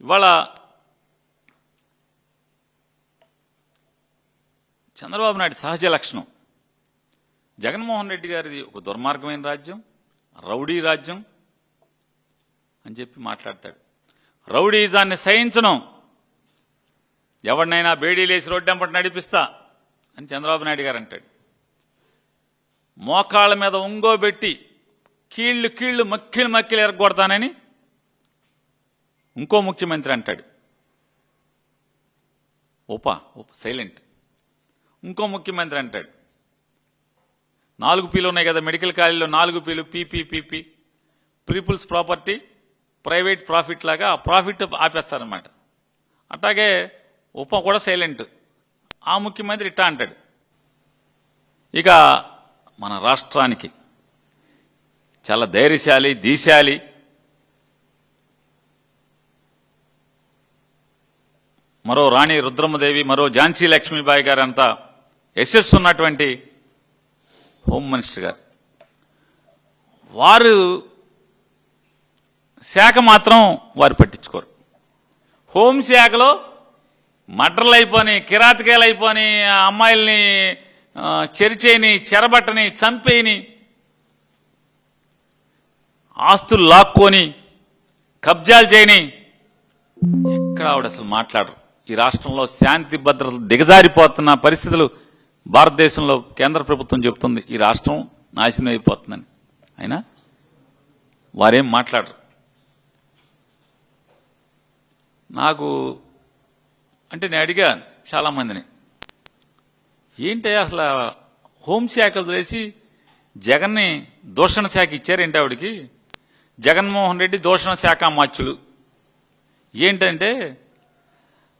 ఇవాళ చంద్రబాబు నాయుడు సహజ లక్షణం, జగన్మోహన్ రెడ్డి గారిది ఒక దుర్మార్గమైన రాజ్యం, రౌడీ రాజ్యం అని చెప్పి మాట్లాడతాడు. రౌడీజాన్ని సహించను, ఎవరినైనా బేడీలేసి రోడ్డెంపటి నడిపిస్తా అని చంద్రబాబు నాయుడు గారు అంటాడు. మోకాళ్ళ మీద ఉంగోబెట్టి కీళ్లు మక్కిలు ఎరగొడతానని ఇంకో ముఖ్యమంత్రి అంటాడు. సైలెంట్. ఇంకో ముఖ్యమంత్రి అంటాడు 4 Pలు ఉన్నాయి కదా మెడికల్ కాలేజీలో, 4 Pలు PP people's property private profit లాగా ఆ ప్రాఫిట్ ఆపేస్తారనమాట. అట్లాగే కూడా సైలెంట్. ఆ ముఖ్యమంత్రి ఇట్టా అంటాడు. ఇక మన రాష్ట్రానికి చాలా ధైర్యశాలి, దీశాలి, మరో రాణి రుద్రమ్మదేవి, మరో ఝాన్సీ లక్ష్మీబాయి గారు అంతా యశస్సు ఉన్నటువంటి హోమ్ మినిస్టర్ గారు. వారు శాఖ మాత్రం వారు పట్టించుకోరు. హోంశాఖలో మర్డర్లు అయిపోయి, కిరాతకాయలు అయిపోయి, అమ్మాయిల్ని చెరిచేయని, చెరబట్టని, చంపేయని, ఆస్తులు లాక్కొని కబ్జాలు చేయని ఎక్కడ ఆవిడ అసలు మాట్లాడరు. ఈ రాష్ట్రంలో శాంతి భద్రతలు దిగజారిపోతున్న పరిస్థితులు భారతదేశంలో కేంద్ర ప్రభుత్వం చెబుతుంది ఈ రాష్ట్రం నాశనం అయిపోతుందని. అయినా వారేం మాట్లాడరు. నాకు అంటే నేను అడిగాను చాలామందిని, ఏంటి అసలు హోంశాఖ వదిలేసి జగన్ని దూషణ శాఖ ఇచ్చారేంటి ఆవిడికి? జగన్మోహన్ రెడ్డి దూషణ శాఖ అమాత్యులు ఏంటంటే,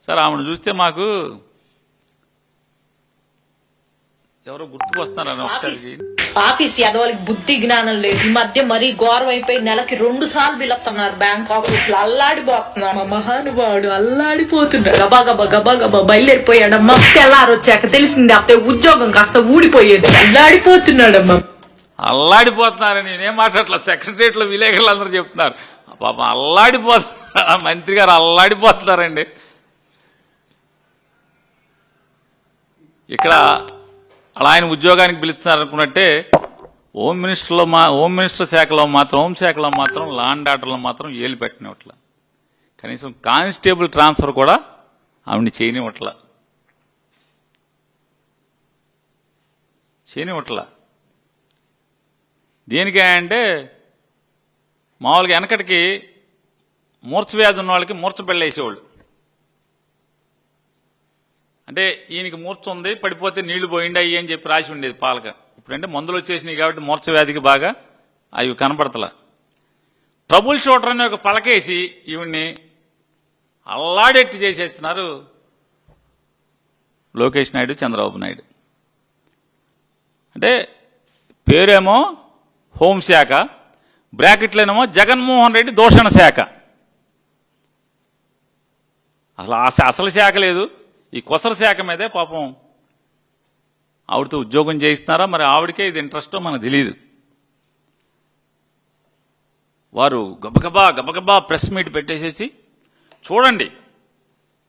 సార్ ఆవిడ చూస్తే మాకు ఎవరో గుర్తుకొస్తున్నారని ఒకసారి. ఆఫీస్ ఎదవాళ్ళకి బుద్ధి జ్ఞానం లేదు. ఈ మధ్య మరీ ఘోరం అయిపోయి నెలకి 2 సార్లు పిలుస్తున్నారు బ్యాంక్ ఆఫీస్ లో. అల్లాడిపోతున్నారు. మహానుభావుడు అల్లాడిపోతున్నాడు. గబా బయలుదేరిపోయాడమ్మా. తెల్లారు వచ్చాక తెలిసింది అప్పుడే ఉద్యోగం కాస్త ఊడిపోయేది. అల్లాడిపోతున్నాడమ్మా. అల్లాడిపోతున్నారని నేనేం మాట్లాడలేదు. సెక్రటరియట్లో విలేకరులు అందరూ చెప్తున్నారు పాపం అల్లాడిపోతున్నారు, మంత్రి గారు అల్లాడిపోతున్నారండి. ఇక్కడ అలా ఆయన ఉద్యోగానికి పిలుస్తున్నారు అనుకున్నట్టే హోమ్ మినిస్టర్ శాఖలో మాత్రం, హోంశాఖలో మాత్రం, లా అండ్ ఆర్డర్లో మాత్రం ఏలు పెట్టనివ్వట్ల. కనీసం కానిస్టేబుల్ ట్రాన్స్ఫర్ కూడా ఆవిడని చేయనివ్వట్ల. దేనికంటే మామూలుగా వెనకటికి మూర్ఛ వ్యాధి ఉన్న వాళ్ళకి మూర్ఛ పెళ్ళేసేవాళ్ళు. అంటే ఈయనకి మూర్ఛ ఉంది, పడిపోతే నీళ్లు పోయిండి అయ్యి అని చెప్పి రాసి ఉండేది పాలక. ఇప్పుడంటే మందులు వచ్చేసినాయి కాబట్టి మూర్ఛ వ్యాధికి బాగా అవి కనపడతలా. ట్రబుల్ షూటర్ అనే ఒక పలకేసి ఈవిడ్ని అల్లాడెట్టి చేసేస్తున్నారు లోకేష్ నాయుడు, చంద్రబాబు నాయుడు. అంటే పేరేమో హోంశాఖ, బ్రాకెట్లోనేమో జగన్మోహన్ రెడ్డి దూషణ శాఖ. అసలు శాఖ లేదు. ఈ కొసర శాఖ మీదే పాపం ఆవిడతో ఉద్యోగం చేయిస్తున్నారా, మరి ఆవిడకే ఇది ఇంట్రెస్టో మనకు తెలియదు. వారు గబగబా ప్రెస్ మీట్ పెట్టేసేసి, చూడండి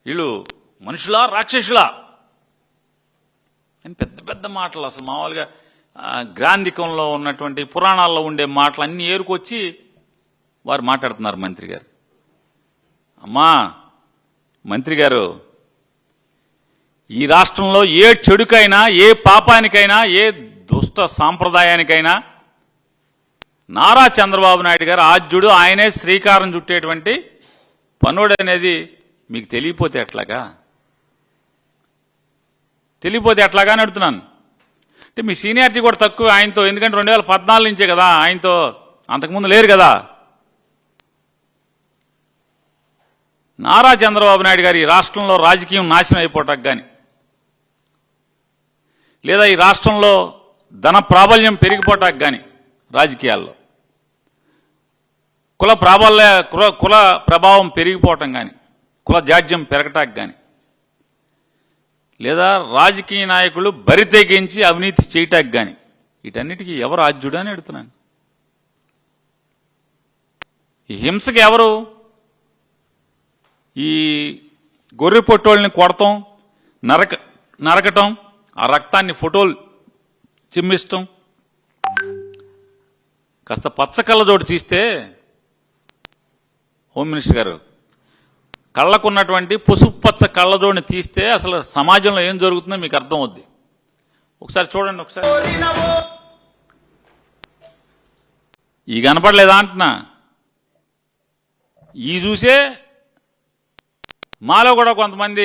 వీళ్ళు మనుషులా రాక్షసులా అని పెద్ద మాటలు. అసలు మామూలుగా గ్రాంధికంలో ఉన్నటువంటి పురాణాల్లో ఉండే మాటలు అన్నీ ఏరుకొచ్చి వారు మాట్లాడుతున్నారు మంత్రి గారు. అమ్మా మంత్రి గారు, ఈ రాష్ట్రంలో ఏ చెడుకైనా, ఏ పాపానికైనా, ఏ దుష్ట సాంప్రదాయానికైనా నారా చంద్రబాబు నాయుడు గారు ఆద్యుడు, ఆయనే శ్రీకారం చుట్టేటువంటి పనుడు అనేది మీకు తెలియపోతే ఎట్లాగా అని అడుగుతున్నాను. అంటే మీ సీనియారిటీ కూడా తక్కువ ఆయనతో, ఎందుకంటే 2014 నుంచే కదా ఆయనతో, అంతకుముందు లేరు కదా. నారా చంద్రబాబు నాయుడు గారు ఈ రాష్ట్రంలో రాజకీయం నాశనం అయిపోవటానికి కానీ, లేదా ఈ రాష్ట్రంలో ధన ప్రాబల్యం పెరిగిపోవటానికి కానీ, రాజకీయాల్లో కుల ప్రభావం పెరిగిపోవటం కానీ, కుల జాడ్యం పెరగటానికి కానీ, లేదా రాజకీయ నాయకులు బరి తెగించి అవినీతి చేయటానికి కానీ, వీటన్నిటికీ ఎవరు ఆద్యుడు అని అడుగుతున్నాను. ఈ హింసకి ఎవరు? ఈ గొర్రె పొట్టోళ్ళని కొడతాం, నరకటం, ఆ రక్తాన్ని ఫోటోలు చిమ్మిష్టం. కాస్త పచ్చ కళ్ళజోడు తీస్తే హోమ్ మినిస్టర్ గారు, కళ్ళకున్నటువంటి పసుపు పచ్చ కళ్ళజోడిని తీస్తే అసలు సమాజంలో ఏం జరుగుతుందో మీకు అర్థం అవుద్ది. ఒకసారి చూడండి. ఒకసారి ఈ కనపడలేదా అంటున్నా. ఈ చూసే మాలో కూడా కొంతమంది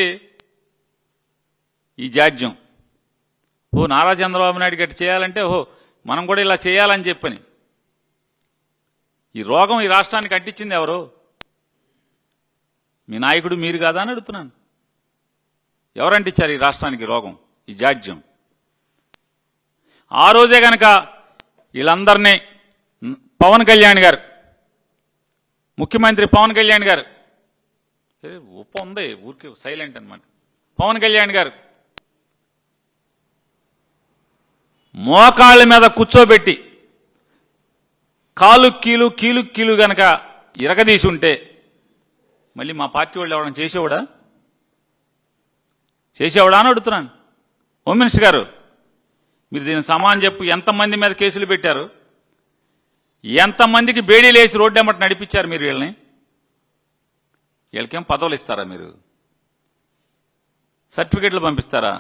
ఈ జాడ్యం, నారా చంద్రబాబు నాయుడు గట్టి చేయాలంటే మనం కూడా ఇలా చేయాలని చెప్పని. ఈ రోగం ఈ రాష్ట్రానికి అంటించింది ఎవరు? మీ నాయకుడు మీరు కాదా అని అడుగుతున్నాను. ఎవరంటిచ్చారు ఈ రాష్ట్రానికి రోగం? ఈ జాడ్యం. ఆ రోజే గనక వీళ్ళందరినీ పవన్ కళ్యాణ్ గారు, ముఖ్యమంత్రి పవన్ కళ్యాణ్ గారు, ఉప్ప ఉంది ఊరికి సైలెంట్ అనమాట, పవన్ కళ్యాణ్ గారు మోకాళ్ళ మీద కూర్చోబెట్టి కాలు కీలు గనక ఇరగదీసి ఉంటే మళ్ళీ మా పార్టీ వాళ్ళు ఎవరైనా చేసేవాడా అని అడుగుతున్నాను. హోమ్ మినిస్టర్ గారు, మీరు దీనికి సమానం చెప్పు. ఎంతమంది మీద కేసులు పెట్టారు? ఎంతమందికి బేడీలు వేసి రోడ్డు ఎమ్మట నడిపించారు మీరు వీళ్ళని? వీళ్ళకేం పదవులు ఇస్తారా? మీరు సర్టిఫికెట్లు పంపిస్తారా?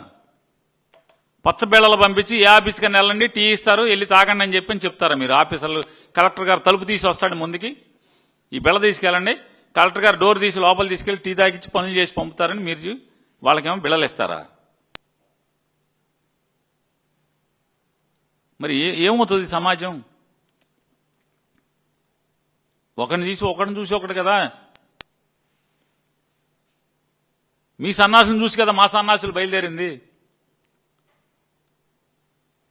పచ్చబిళ్ళలు పంపించి ఏ ఆఫీస్కి వెళ్ళండి, టీ ఇస్తారు, వెళ్ళి తాగండి అని చెప్తారా మీరు? ఆఫీసర్లు, కలెక్టర్ గారు తలుపు తీసి వస్తాడు ముందుకి, ఈ బిళ్ళ తీసుకెళ్ళండి, కలెక్టర్ గారు డోర్ తీసి లోపల తీసుకెళ్లి టీ తాగించి పనులు చేసి పంపుతారని మీరు వాళ్ళకేమో బిళ్ళలు ఇస్తారా? మరి ఏమవుతుంది సమాజం? ఒకరిని చూసి ఒకటి కదా. మీ సన్నాసులను చూసి కదా మా సన్నాసులు బయలుదేరింది.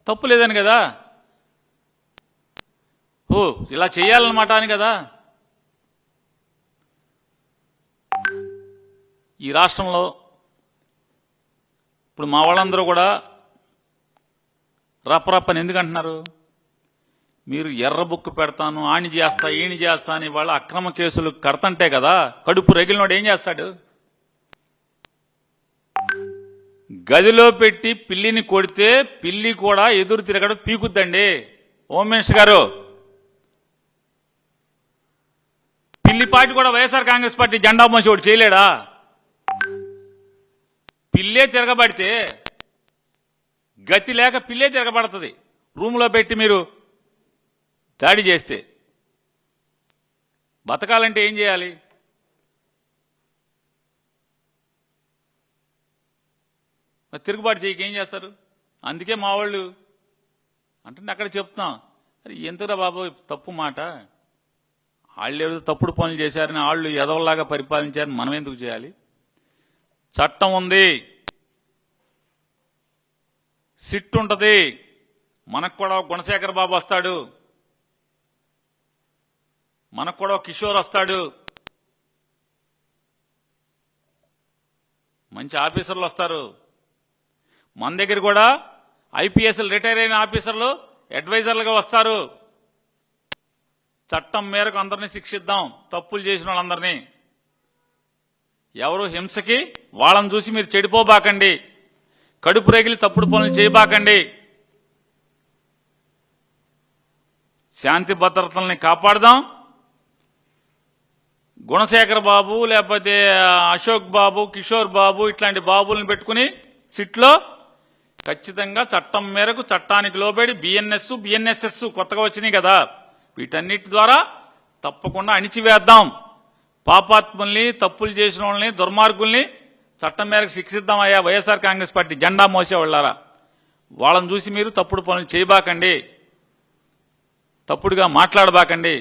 తప్పు లేదని కదా, ఇలా చేయాలన్నమాట అని కదా. ఈ రాష్ట్రంలో ఇప్పుడు మా వాళ్ళందరూ కూడా రప్పరప్పని ఎందుకంటున్నారు? మీరు ఎర్ర బుక్కు పెడతాను, ఆణి చేస్తా, ఈణి చేస్తా అని వాళ్ళ అక్రమ కేసులు కడతంటే కదా. కడుపు రగిలినోడు ఏం చేస్తాడు? గదిలో పెట్టి పిల్లిని కొడితే పిల్లి కూడా ఎదురు తిరగడం పీకుద్దండి. హోమ్ మినిస్టర్ గారు, పిల్లి పార్టీ కూడా వైఎస్ఆర్ కాంగ్రెస్ పార్టీ జెండా మోసి ఒకటి చేయలేడా? పిల్లే తిరగబడితే, గతి లేక పిల్లే తిరగబడుతుంది రూమ్లో పెట్టి మీరు దాడి చేస్తే. బతకాలంటే ఏం చేయాలి? తిరుగుబాటు చేయక ఏం చేస్తారు? అందుకే మా వాళ్ళు అంటే అక్కడ చెప్తున్నాం, అరే ఎంతరా బాబు తప్పు మాట, వాళ్ళు ఏదో తప్పుడు పనులు చేశారని వాళ్ళు ఎదవల్లాగా పరిపాలించారని మనం ఎందుకు చేయాలి? చట్టం ఉంది, సిట్ ఉంటుంది, మనకు కూడా గుణశేఖర్ బాబు వస్తాడు, మనకు కూడా కిషోర్ వస్తాడు, మంచి ఆఫీసర్లు వస్తారు. మన దగ్గర కూడా ఐపీఎస్లు రిటైర్ అయిన ఆఫీసర్లు అడ్వైజర్లుగా వస్తారు. చట్టం మేరకు అందరినీ శిక్షిద్దాం, తప్పులు చేసిన వాళ్ళందరినీ. ఎవరు హింసకి వాళ్ళని చూసి మీరు చెడిపోబాకండి, కడుపు రేగిలి తప్పుడు పనులు చేయబాకండి. శాంతి భద్రతల్ని కాపాడదాం. గుణశేఖర్ బాబు లేకపోతే అశోక్ బాబు, కిషోర్ బాబు ఇట్లాంటి బాబుల్ని పెట్టుకుని సిట్లో ఖచ్చితంగా చట్టం మేరకు చట్టానికి లోబడి బిఎన్ఎస్ఎస్ కొత్తగా వచ్చినాయి కదా, వీటన్నిటి ద్వారా తప్పకుండా అణిచివేద్దాం. పాపాత్ముల్ని, తప్పులు చేసిన వాళ్ళని, దుర్మార్గుల్ని చట్టం మేరకు శిక్షిద్దాం. అయ్యా వైఎస్ఆర్ కాంగ్రెస్ పార్టీ జెండా మోసేవాళ్ళారా, వాళ్ళని చూసి మీరు తప్పుడు పనులు చేయబాకండి, తప్పుడుగా మాట్లాడబాకండి.